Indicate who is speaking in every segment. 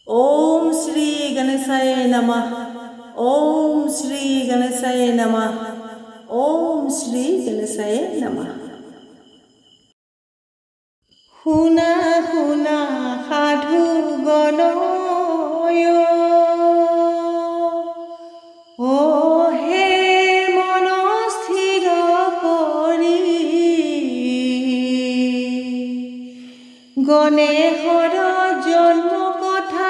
Speaker 1: ओम श्री गणेशाय नमः। ओम श्री गणेशाय नमः। ओम श्री गणेशाय नमः।
Speaker 2: শুনা শুনা সাধু গণয় ও হে মন স্থিৰ কৰি গণেশৰ জন্ম কথা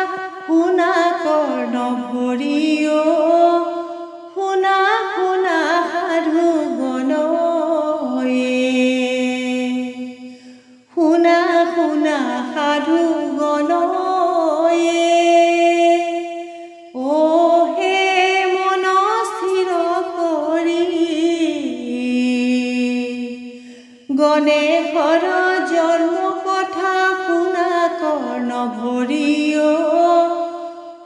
Speaker 2: শুনা কৰ্ণ ভৰিও শুনা শুনা সাধু গণয়ে শুনা শুনা সাধু গণয়ে ও হে মন স্থিৰ কৰি গণেশৰ জন্ম কথা শুনা কৰ্ণ ভৰিও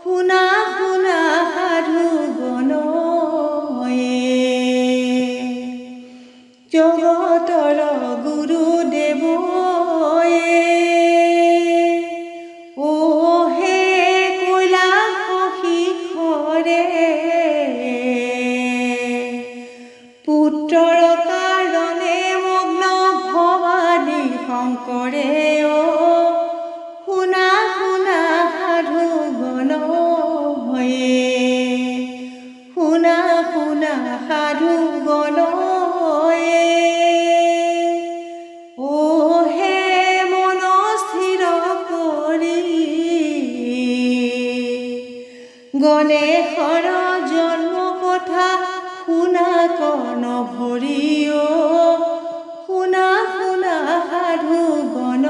Speaker 2: শুনা শুনা সাধু গণয়ে জগতৰ গুৰুদেৱ পুত্ৰৰ কাৰণে মগ্ন ভৱানী শংকৰে শুনা শুনা সাধু গণয়ে শুনা শুনা সাধু গণয়ে ও হে মন স্থিৰ কৰি গণেশৰ জন্ম কথা শুনা কৰ্ণ ভৰিও শুনা শুনা সাধু গণয়ে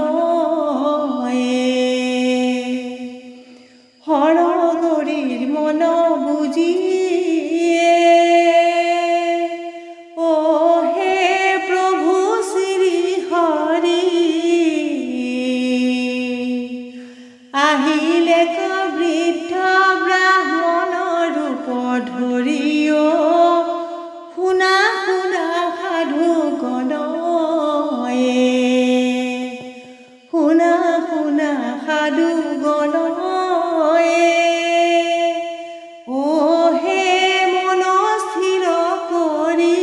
Speaker 2: হৰগৰিৰ মন বুজিয়ে ও হে প্ৰভু শ্ৰী হৰি আহিলে বৃদ্ধ ব্ৰাহ্মণ ৰূপ ধৰিও শুনা শুনা সাধু গণয়ে শুনা শুনা সাধু গণয়ে ও হে মন স্থিৰ কৰি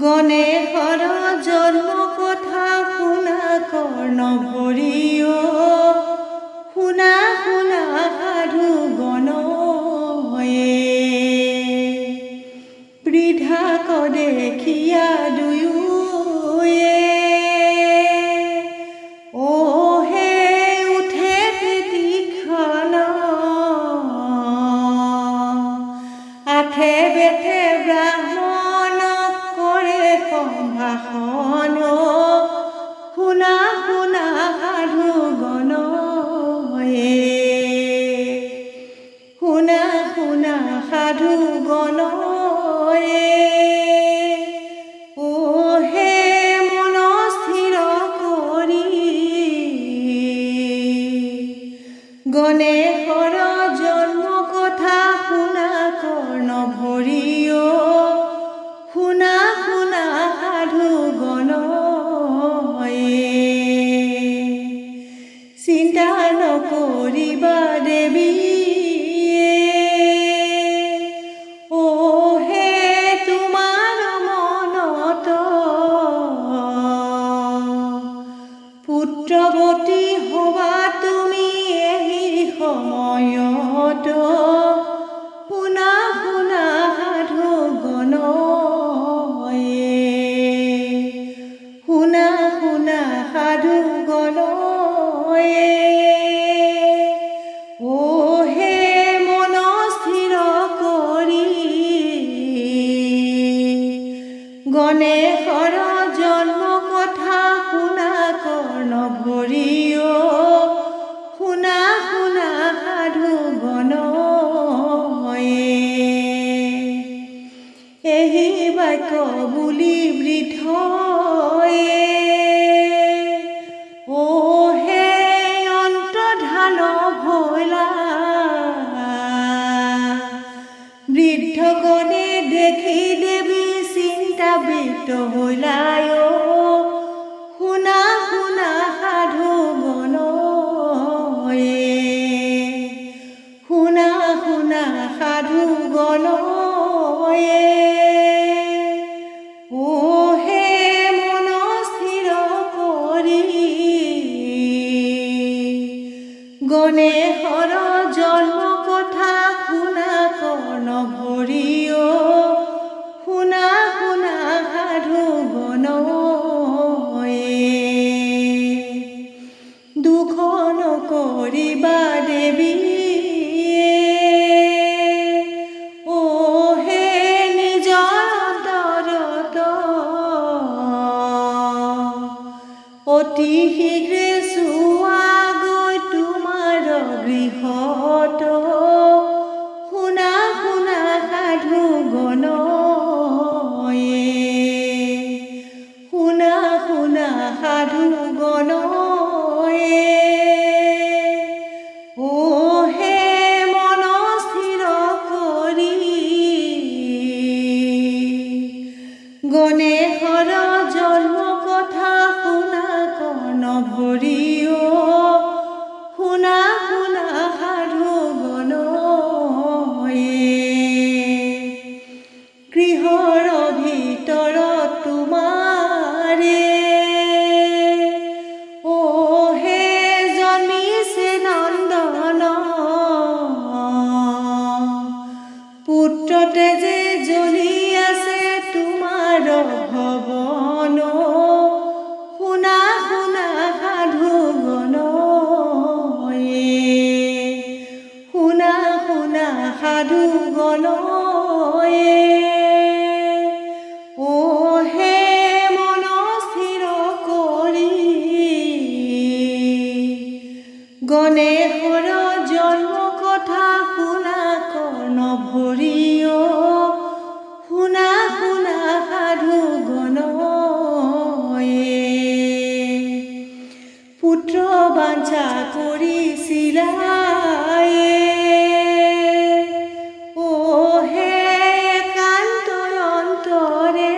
Speaker 2: গণেশৰ জন্ম কথা শুনা কৰ্ণ ভৰিও শুনা শুনা সাধু গণয়ে বৃদ্ধাক দেখিয়া দুয়োয়ে ও হে উঠে তীক্ষ্ণ আঠে বেঠে ব্ৰাহ্মণ কৰে সম্ভাষণ শুনা শুনা সাধু গণয়ে শুনা শুনা সাধু গণয়ে ও হে মন স্থিৰ কৰি গণেশৰ জন্ম কথা শুনা কৰ্ণ ভৰিও শুনা শুনা সাধু গণয়ে চিন্তা নকৰিবা দেৱী পুত্ৰৱতী হবা তুমি এই সময়ত শুনা শুনা সাধু গণয়ে শুনা শুনা সাধু গণয়ে ও হে মন স্থিৰ কৰি গণেশৰ জন্ম কথা শুনা কৰ্ণ ভৰিও শুনা শুনা সাধু গণয়ে এই বাক্য বুলি বৃদ্ধয়ে ও হে গণেশৰ জন্ম কথা শুনা কৰ্ণ ভৰিও শুনা শুনা সাধু গণয়ে দুখ নকৰিবা দেৱী অ হে নিজৰ অন্তৰত অতি শীঘ্ৰে চোৱা গৈ তোমাৰ গৃহত শুনা শুনা সাধু গণয়ে শুনা শুনা সাধু গণয়ে অ হে মন স্থিৰ কৰি গণেশৰ জন্ম কথা শুনা কৰ্ণ ভৰিও শুনা শুনা সাধু গণয়ে গৃহৰ ভিতৰত তোমাৰে অ হে জন্মিছে নন্দন পুত্ৰতে যে জ্বলি আছে তোমাৰ ভৱন শুনা শুনা সাধু গণয়ে শুনা শুনা সাধু গণয়ে অ হে মন স্থিৰ কৰি গণেশৰ জন্ম কথা শুনা কৰ্ণ ভৰিও শুনা শুনা সাধু গণয়ে পুত্ৰ বাঞ্ছা কৰিছিলা অ হে একান্তৰ অন্তৰে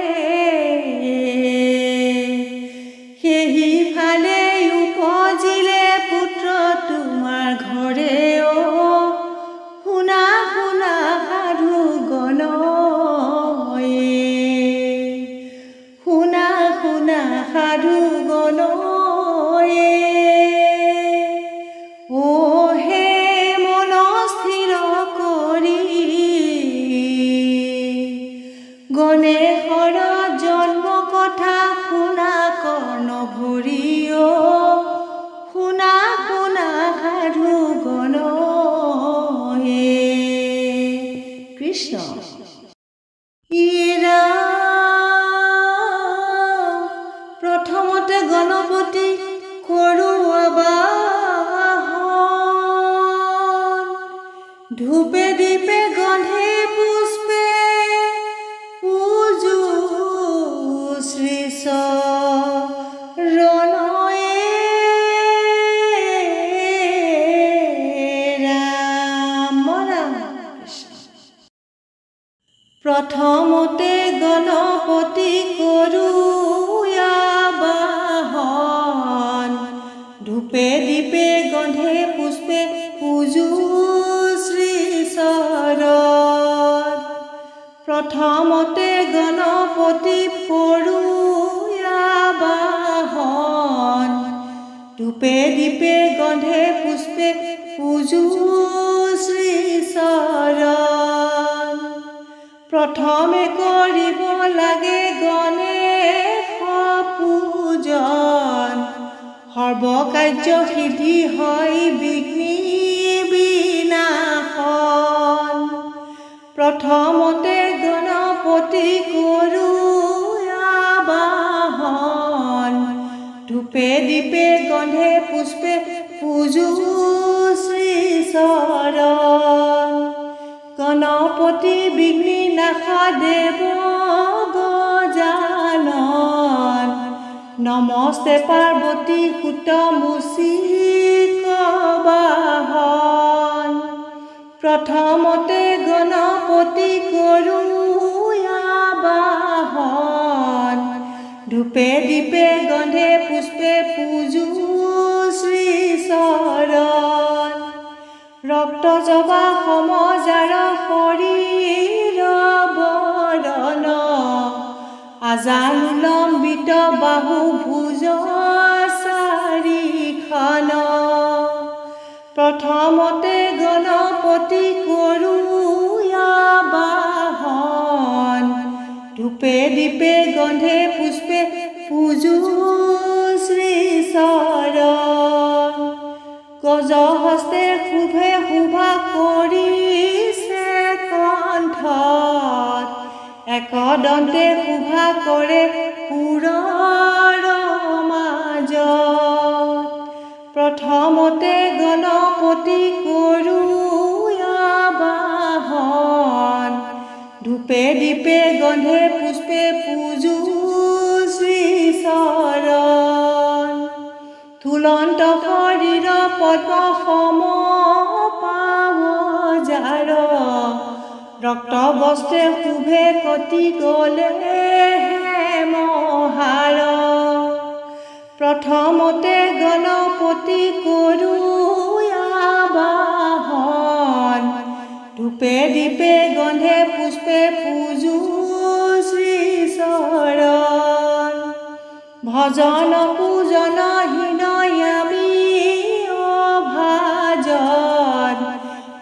Speaker 2: সেইফালে উপজিলে পুত্ৰ তোমাৰ ঘৰে অ শুনা শুনা সাধু গণয়ে শুনা শুনা সাধু গণয়ে অ হে মন স্থিৰ কৰি গণেশৰ জন্ম কথা শুনা কৰ্ণ ভৰিও শুনা শুনা সাধু গণয়ে কৃষ্ণ ইৰা প্ৰথমতে গণপতি কৰোৱা বাহন ধূপে দীপে গন্ধে পুষ্পে পূজো শ্ৰী চৰণয়ে ৰাম ৰাম কৃষ্ণ প্ৰথমতে গণপতি কৰোৱা বাহন ধূপে দীপে গন্ধে পুষ্পে পূজো শ্ৰী চৰণ প্ৰথমতে গণপতি কৰোৱা বাহন ধূপে দীপে গন্ধে পুষ্পে পূজো শ্ৰী চৰণ প্ৰথমে কৰিব লাগে গণেশ পূজন সৰ্বকাৰ্য সিদ্ধি হয় বিঘ্নি বিনাশন প্ৰথমতে গণপতি কৰোৱা বাহন ধূপে দীপে গন্ধে পুষ্পে পূজো শ্ৰী চৰণ গণপতি বিঘ্নি নাশা দেৱ গজানন নমস্তে পাৰ্বতী সুত মুচিক বাহন প্ৰথমতে গণপতি কৰোৱা বাহন ধূপে দীপে গন্ধে পুষ্পে পূজো শ্ৰী চৰণ ৰক্ত জবা সমজাৰ শৰীৰ বৰণ আজানুলম্বিত বাহু ভুজ চাৰিখন প্ৰথমতে গণপতি কৰোঁ আবাহন, ধূপে দীপে গন্ধে পুষ্পে পূজো শ্ৰী চৰণ। গজহস্তে শুভে শোভা কৰিছে কণ্ঠত, একদন্তে শোভা কৰে সুৰৰ মাজত। প্ৰথমতে গণপতি কৰোঁ আবাহন, ধূপে দীপে গন্ধে পুষ্পে পূজো শ্ৰী চৰণ। তুলন্ত শৰীৰ পদ্ম সম পাৱজাৰ, ৰক্ত বস্ত্ৰে শুভে কটি গ'লে হেমহাৰ। প্ৰথমতে গণপতি কৰোঁ আবাহন, ধূপে দীপে গন্ধে পুষ্পে পূজো শ্ৰী চৰণ। ভজন পূজনহীন আমি অভাজন,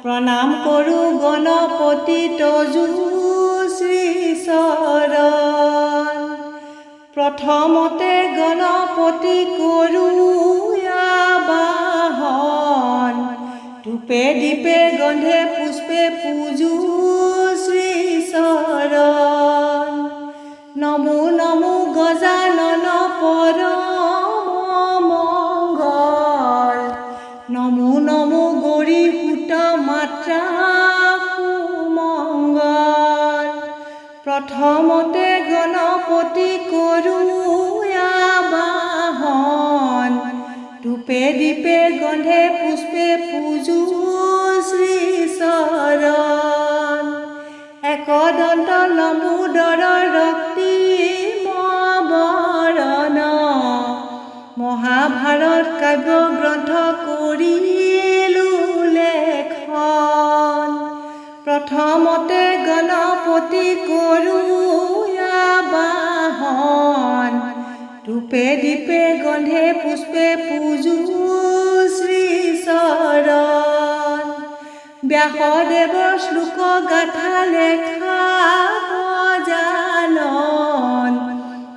Speaker 2: প্ৰণাম কৰোঁ গণপতি তজু শ্ৰী চৰণ। প্ৰথমতে গণপতি কৰোঁ আবাহন, ধূপে দীপে গন্ধে পুষ্পে পূজো শ্ৰী চৰণ। নমো নমো গজানন পৰম মংগল, নমো নমো গৌৰীসুত মাত্ৰা সুমংগল। প্ৰথমতে গণপতি কৰোঁ আবাহন, ধূপে দীপে গন্ধে পুষ্পে পূজো শ্ৰী চৰণ। একদন্ত লম্বোদৰ ৰক্তিম বৰণ, মহাভাৰত কাব্য গ্ৰন্থ কৰিলোঁ লেখন। প্ৰথমতে গণপতি কৰোঁ আবাহন, ধূপে দীপে গন্ধে পুষ্পে পূজো শ্ৰী চৰণ। ব্যাসদেৱৰ শ্লোক গাথা লেখা গজানন,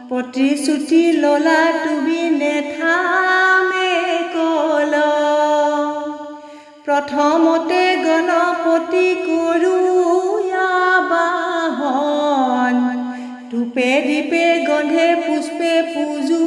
Speaker 2: প্ৰতিশ্ৰুতি ললা তুমি নেথামে কলম। প্ৰথমতে গণপতি কৰোঁ আবাহন, ধূপে দীপে গন্ধে পুষ্পে পূজো